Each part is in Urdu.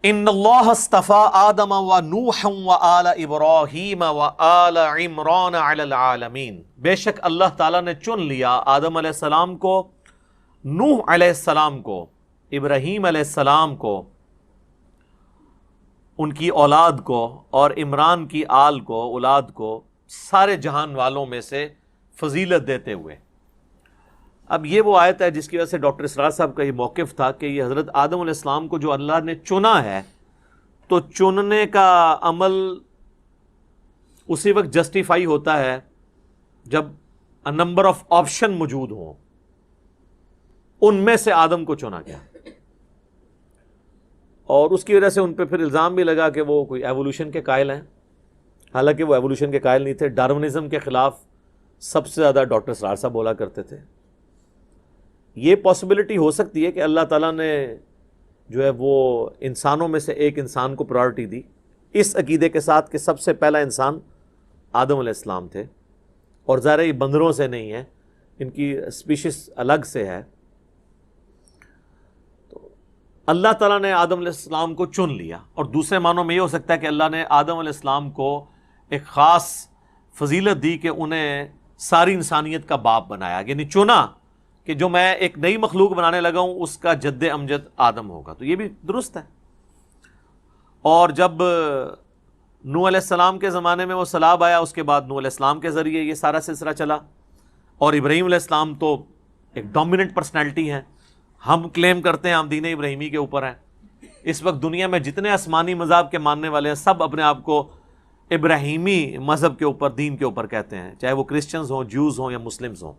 ان اللہ اصطفى آدم و نوحا و آل ابراہیم و آل عمران علی العالمین، بے شک اللہ تعالیٰ نے چن لیا آدم علیہ السلام کو، نوح علیہ السلام کو، ابراہیم علیہ السلام کو، ان کی اولاد کو، اور عمران کی آل کو، اولاد کو، سارے جہان والوں میں سے فضیلت دیتے ہوئے۔ اب یہ وہ آیت ہے جس کی وجہ سے ڈاکٹر اسرار صاحب کا یہ موقف تھا کہ یہ حضرت آدم علیہ السلام کو جو اللہ نے چنا ہے، تو چننے کا عمل اسی وقت جسٹیفائی ہوتا ہے جب نمبر آف آپشن موجود ہوں۔ ان میں سے آدم کو چنا گیا، اور اس کی وجہ سے ان پہ پھر الزام بھی لگا کہ وہ کوئی ایوولوشن کے قائل ہیں، حالانکہ وہ ایوولوشن کے قائل نہیں تھے۔ ڈارونزم کے خلاف سب سے زیادہ ڈاکٹر اسرار صاحب بولا کرتے تھے۔ یہ پاسبلٹی ہو سکتی ہے کہ اللہ تعالیٰ نے جو ہے وہ انسانوں میں سے ایک انسان کو پرائرٹی دی، اس عقیدے کے ساتھ کہ سب سے پہلا انسان آدم علیہ السلام تھے، اور ظاہر یہ بندروں سے نہیں ہے، ان کی اسپیشیز الگ سے ہے۔ تو اللہ تعالیٰ نے آدم علیہ السلام کو چن لیا، اور دوسرے معنوں میں یہ ہو سکتا ہے کہ اللہ نے آدم علیہ السلام کو ایک خاص فضیلت دی کہ انہیں ساری انسانیت کا باپ بنایا، یعنی چنا کہ جو میں ایک نئی مخلوق بنانے لگا ہوں اس کا جد امجد آدم ہوگا۔ تو یہ بھی درست ہے۔ اور جب نوح علیہ السلام کے زمانے میں وہ سیلاب آیا، اس کے بعد نوح علیہ السلام کے ذریعے یہ سارا سلسلہ چلا، اور ابراہیم علیہ السلام تو ایک ڈومیننٹ پرسنالٹی ہیں، ہم کلیم کرتے ہیں ہم دین ابراہیمی کے اوپر ہیں۔ اس وقت دنیا میں جتنے آسمانی مذہب کے ماننے والے ہیں سب اپنے آپ کو ابراہیمی مذہب کے اوپر، دین کے اوپر کہتے ہیں، چاہے وہ کرسچنز ہوں، جوز ہوں یا مسلمز ہوں۔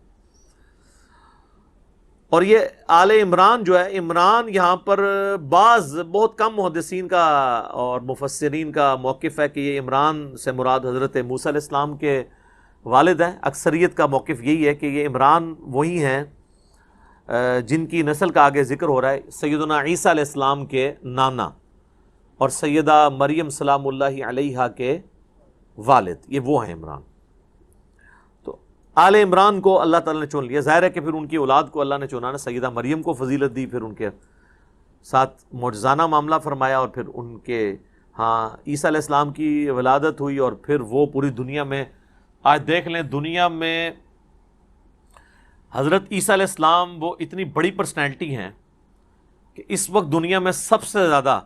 اور یہ آل عمران جو ہے، عمران یہاں پر بعض بہت کم محدثین کا اور مفسرین کا موقف ہے کہ یہ عمران سے مراد حضرت موسیٰ علیہ السلام کے والد ہیں۔ اکثریت کا موقف یہی ہے کہ یہ عمران وہی ہیں جن کی نسل کا آگے ذکر ہو رہا ہے، سیدنا عیسیٰ علیہ السلام کے نانا اور سیدہ مریم سلام اللہ علیہا کے والد، یہ وہ ہیں عمران۔ آل عمران کو اللہ تعالیٰ نے چن لیا، ظاہر ہے کہ پھر ان کی اولاد کو اللہ نے چنا نا، سیدہ مریم کو فضیلت دی، پھر ان کے ساتھ معجزانہ معاملہ فرمایا، اور پھر ان کے عیسیٰ علیہ السلام کی ولادت ہوئی، اور پھر وہ پوری دنیا میں، آج دیکھ لیں دنیا میں حضرت عیسیٰ علیہ السلام وہ اتنی بڑی پرسنالٹی ہیں کہ اس وقت دنیا میں سب سے زیادہ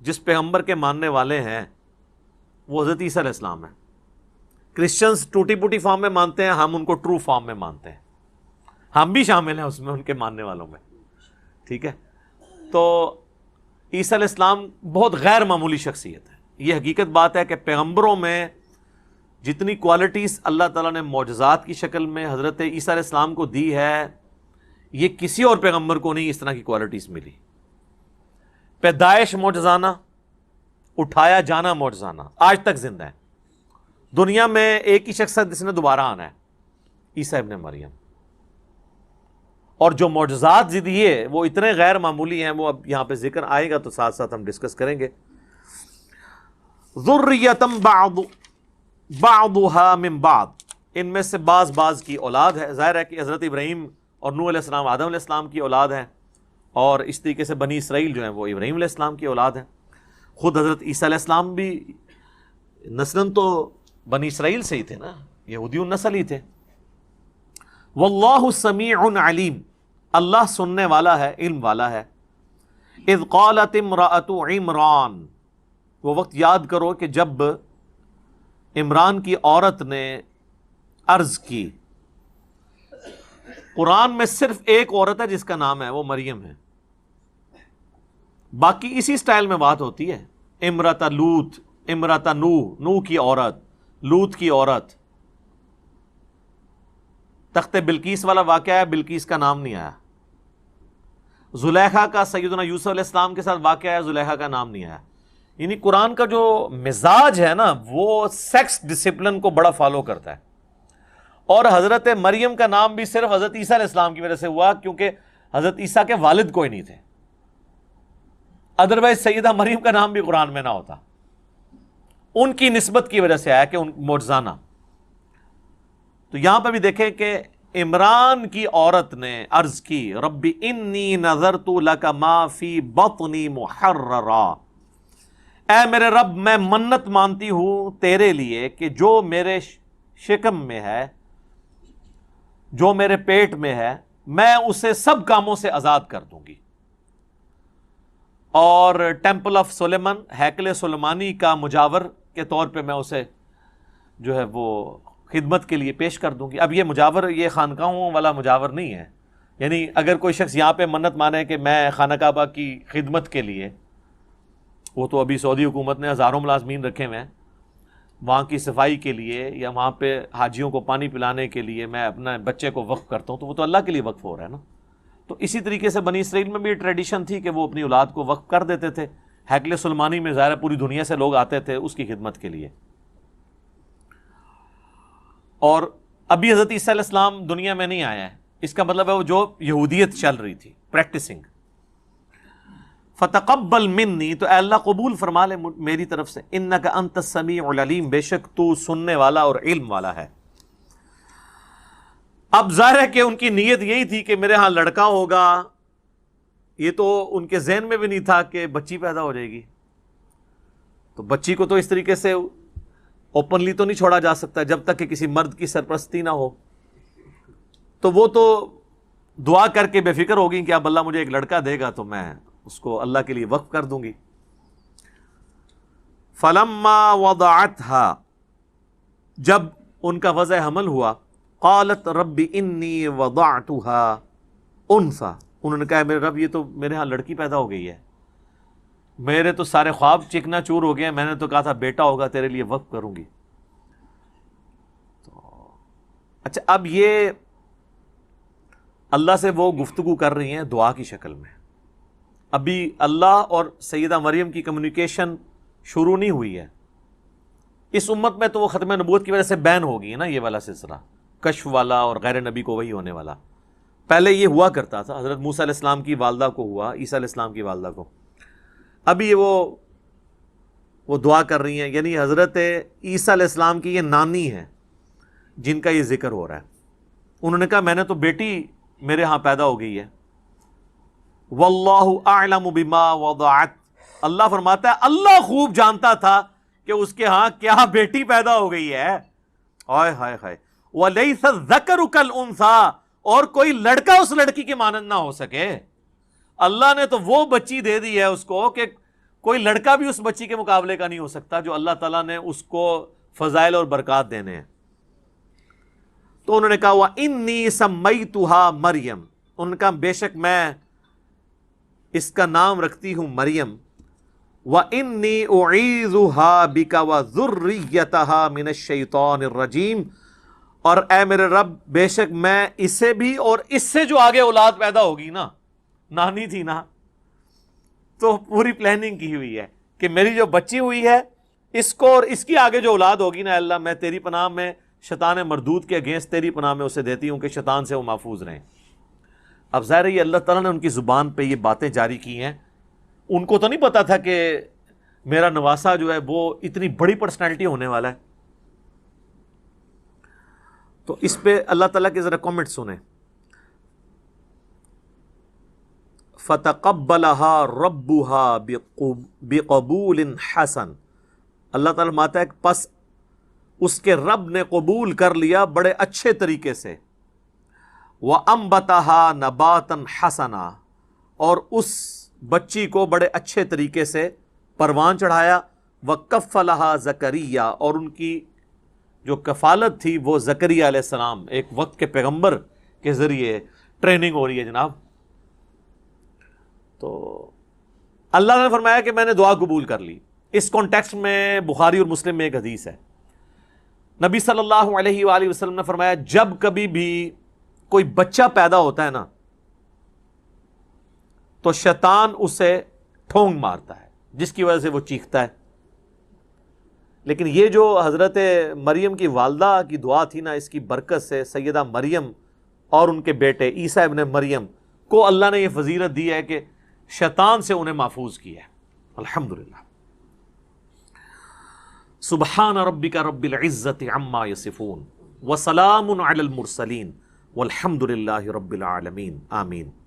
جس پیغمبر کے ماننے والے ہیں وہ حضرت عیسیٰ علیہ السلام ہیں۔ کرسچنز ٹوٹی پوٹی فارم میں مانتے ہیں، ہم ان کو ٹرو فارم میں مانتے ہیں، ہم بھی شامل ہیں اس میں ان کے ماننے والوں میں، ٹھیک ہے۔ تو عیسیٰ علیہ السلام بہت غیر معمولی شخصیت ہے۔ یہ حقیقت بات ہے کہ پیغمبروں میں جتنی کوالٹیز اللہ تعالیٰ نے معجزات کی شکل میں حضرت عیسیٰ علیہ السلام کو دی ہے، یہ کسی اور پیغمبر کو نہیں اس طرح کی کوالٹیز ملی۔ پیدائش معجزانہ، اٹھایا جانا معجزانہ، آج تک زندہ ہے۔ دنیا میں ایک ہی شخص ہے جس نے دوبارہ آنا ہے، عیسیٰ ابن مریم، اور جو معجزات دیے وہ اتنے غیر معمولی ہیں، وہ اب یہاں پہ ذکر آئے گا تو ساتھ ساتھ ہم ڈسکس کریں گے۔ ذریۃ بعضها من بعض، ان میں سے بعض کی اولاد ہے۔ ظاہر ہے کہ حضرت ابراہیم اور نوح علیہ السلام آدم علیہ السلام کی اولاد ہیں، اور اس طریقے سے بنی اسرائیل جو ہیں وہ ابراہیم علیہ السلام کی اولاد ہیں۔ خود حضرت عیسیٰ علیہ السلام بھی نسلاً تو بنی اسرائیل سے ہی تھے نا، یہودی النسل ہی تھے۔ واللہ سمیع علیم، اللہ سننے والا ہے، علم والا ہے۔ اذ قالت امرأۃ عمران، وہ وقت یاد کرو کہ جب عمران کی عورت نے عرض کی۔ قرآن میں صرف ایک عورت ہے جس کا نام ہے، وہ مریم ہے، باقی اسی سٹائل میں بات ہوتی ہے۔ امرأۃ لوط، امرأۃ نوح، نوح کی عورت، لوط کی عورت۔ تخت بلقیس والا واقعہ ہے، بلقیس کا نام نہیں آیا۔ زلیخا کا سیدنا یوسف علیہ السلام کے ساتھ واقعہ ہے، زلیخا کا نام نہیں آیا۔ یعنی قرآن کا جو مزاج ہے نا وہ سیکس ڈسپلن کو بڑا فالو کرتا ہے، اور حضرت مریم کا نام بھی صرف حضرت عیسیٰ علیہ السلام کی وجہ سے ہوا کیونکہ حضرت عیسیٰ کے والد کوئی نہیں تھے، ادروائز سیدہ مریم کا نام بھی قرآن میں نہ ہوتا۔ ان کی نسبت کی وجہ سے آیا کہ ان معجزانہ۔ تو یہاں پہ بھی دیکھیں کہ عمران کی عورت نے عرض کی ربی انی نذرت لک ما فی بطنی محررا، اے میرے رب میں منت مانتی ہوں تیرے لیے کہ جو میرے شکم میں ہے، جو میرے پیٹ میں ہے، میں اسے سب کاموں سے آزاد کر دوں گی۔ اور ٹیمپل آف سلیمان، ہیکل سلیمانی کا مجاور کے طور پہ میں اسے جو ہے وہ خدمت کے لیے پیش کر دوں گی۔ اب یہ مجاور یہ خانقاہوں والا مجاور نہیں ہے، یعنی اگر کوئی شخص یہاں پہ منت مانے کہ میں خانہ کعبہ کی خدمت کے لیے، وہ تو ابھی سعودی حکومت نے ہزاروں ملازمین رکھے ہوئے ہیں، وہاں کی صفائی کے لیے یا وہاں پہ حاجیوں کو پانی پلانے کے لیے میں اپنے بچے کو وقف کرتا ہوں، تو وہ تو اللہ کے لیے وقف ہو رہا ہے نا۔ تو اسی طریقے سے بنی اسرائیل میں بھی ٹریڈیشن تھی کہ وہ اپنی اولاد کو وقف کر دیتے تھے۔ ہیکل سلیمانی میں ظاہر پوری دنیا سے لوگ آتے تھے اس کی خدمت کے لیے۔ اور ابھی حضرت عیسیٰ علیہ السلام دنیا میں نہیں آیا ہے، اس کا مطلب ہے وہ جو یہودیت چل رہی تھی، پریکٹسنگ۔ فتقبل منی، تو اے اللہ قبول فرما لے میری طرف سے، انک انت السمیع العلیم، بے شک تو سننے والا اور علم والا ہے۔ اب ظاہر ہے کہ ان کی نیت یہی تھی کہ میرے ہاں لڑکا ہوگا، یہ تو ان کے ذہن میں بھی نہیں تھا کہ بچی پیدا ہو جائے گی۔ تو بچی کو تو اس طریقے سے اوپنلی تو نہیں چھوڑا جا سکتا جب تک کہ کسی مرد کی سرپرستی نہ ہو، تو وہ تو دعا کر کے بے فکر ہوگی کہ اب اللہ مجھے ایک لڑکا دے گا تو میں اس کو اللہ کے لیے وقف کر دوں گی۔ فلما وضعتها، جب ان کا وضع حمل ہوا، قالت رب انی وضعتها انثى، انہوں نے کہا میرے رب یہ تو میرے ہاں لڑکی پیدا ہو گئی ہے، میرے تو سارے خواب چکنا چور ہو گئے ہیں، میں نے تو کہا تھا بیٹا ہوگا تیرے لیے وقف کروں گی۔ تو اچھا، اب یہ اللہ سے وہ گفتگو کر رہی ہیں دعا کی شکل میں، ابھی اللہ اور سیدہ مریم کی کمیونیکیشن شروع نہیں ہوئی ہے۔ اس امت میں تو وہ ختم نبوت کی وجہ سے بین ہو گئی ہے نا یہ والا سلسلہ، کشف والا اور غیر نبی کو وہی ہونے والا۔ پہلے یہ ہوا کرتا تھا، حضرت موسیٰ علیہ السلام کی والدہ کو ہوا، عیسیٰ علیہ السلام کی والدہ کو۔ ابھی وہ دعا کر رہی ہیں، یعنی حضرت عیسیٰ علیہ السلام کی یہ نانی ہے جن کا یہ ذکر ہو رہا ہے۔ انہوں نے کہا میں نے تو بیٹی میرے ہاں پیدا ہو گئی ہے۔ واللہ اعلم بما وضعت، اللہ فرماتا ہے اللہ خوب جانتا تھا کہ اس کے ہاں کیا بیٹی پیدا ہو گئی ہے۔ ہائے ہائے ہائے، ولیس الذکر کالانثی، اور کوئی لڑکا اس لڑکی کے مانند نہ ہو سکے۔ اللہ نے تو وہ بچی دے دی ہے اس کو کہ کوئی لڑکا بھی اس بچی کے مقابلے کا نہیں ہو سکتا جو اللہ تعالیٰ نے اس کو فضائل اور برکات دینے ہیں۔ تو انہوں نے کہا وَإِنِّي سَمَّيْتُهَا مریم، ان کا بے شک میں اس کا نام رکھتی ہوں مریم، وَإِنِّي أُعِيذُهَا بِكَ وَذُرِّيَّتَهَا مِنَ الشَّيْطَانِ الرَّجِيمِ، اور اے میرے رب بے شک میں اسے بھی اور اس سے جو آگے اولاد پیدا ہوگی نا، نانی تھی نا، تو پوری پلاننگ کی ہوئی ہے کہ میری جو بچی ہوئی ہے اس کو اور اس کی آگے جو اولاد ہوگی نا، اللہ میں تیری پناہ میں شیطان مردود کے اگینسٹ تیری پناہ میں اسے دیتی ہوں کہ شیطان سے وہ محفوظ رہیں۔ اب ظاہر ہے یہ اللہ تعالیٰ نے ان کی زبان پہ یہ باتیں جاری کی ہیں، ان کو تو نہیں پتا تھا کہ میرا نواسا جو ہے وہ اتنی بڑی پرسنالٹی ہونے والا ہے۔ تو اس پہ اللہ تعالیٰ کے ذرا کامنٹ سنیں۔ فَتَقَبَّلَهَا رَبُّهَا بِقَبُولٍ حَسَن، اللہ تعالیٰ ماتا ہے کہ پس اس کے رب نے قبول کر لیا بڑے اچھے طریقے سے، وَأَنبَتَهَا نَبَاتًا حَسَنًا، اور اس بچی کو بڑے اچھے طریقے سے پروان چڑھایا، وَكَفَّلَهَا زَكَرِيَّا، اور ان کی جو کفالت تھی وہ زکریا علیہ السلام، ایک وقت کے پیغمبر کے ذریعے ٹریننگ ہو رہی ہے جناب۔ تو اللہ نے فرمایا کہ میں نے دعا قبول کر لی۔ اس کانٹیکسٹ میں بخاری اور مسلم میں ایک حدیث ہے، نبی صلی اللہ علیہ وآلہ وسلم نے فرمایا جب کبھی بھی کوئی بچہ پیدا ہوتا ہے نا تو شیطان اسے ٹھونگ مارتا ہے جس کی وجہ سے وہ چیختا ہے، لیکن یہ جو حضرت مریم کی والدہ کی دعا تھی نا، اس کی برکت سے سیدہ مریم اور ان کے بیٹے عیسیٰ ابن مریم کو اللہ نے یہ فضیلت دی ہے کہ شیطان سے انہیں محفوظ کیا ہے۔ الحمدللہ۔ سبحان ربک رب العزت عما یصفون وسلام علی المرسلین والحمد للہ رب العالمین، آمین۔